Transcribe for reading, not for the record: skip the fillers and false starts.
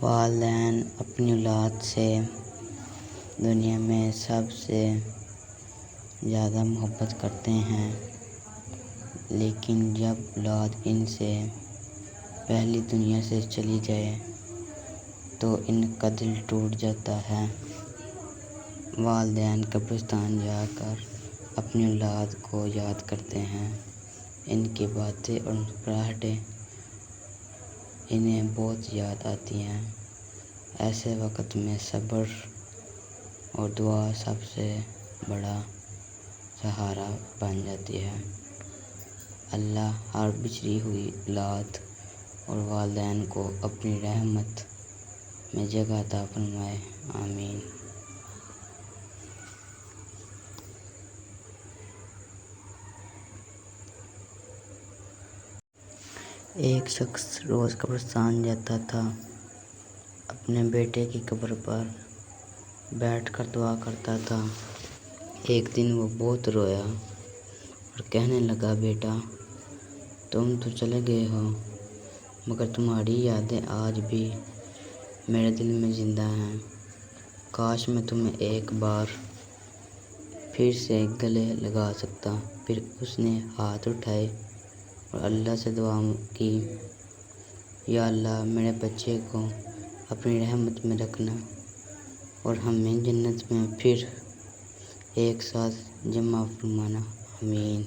والدین اپنی اولاد سے دنیا میں سب سے زیادہ محبت کرتے ہیں، لیکن جب اولاد ان سے پہلی دنیا سے چلی جائے تو ان کا دل ٹوٹ جاتا ہے۔ والدین قبرستان جا کر اپنی اولاد کو یاد کرتے ہیں، ان کی باتیں اور مسکراہٹیں انہیں بہت یاد آتی ہیں۔ ایسے وقت میں صبر اور دعا سب سے بڑا سہارا بن جاتی ہے۔ اللہ ہر بچھڑی ہوئی اولاد اور والدین کو اپنی رحمت میں جگہ عطا فرمائے، آمین۔ ایک شخص روز قبرستان جاتا تھا، اپنے بیٹے کی قبر پر بیٹھ کر دعا کرتا تھا۔ ایک دن وہ بہت رویا اور کہنے لگا، بیٹا، تم تو چلے گئے ہو، مگر تمہاری یادیں آج بھی میرے دل میں زندہ ہیں۔ کاش میں تمہیں ایک بار پھر سے گلے لگا سکتا۔ پھر اس نے ہاتھ اٹھائے اور اللہ سے دعا کی، یا اللہ، میرے بچے کو اپنی رحمت میں رکھنا اور ہمیں جنت میں پھر ایک ساتھ جمع فرمانا، آمین۔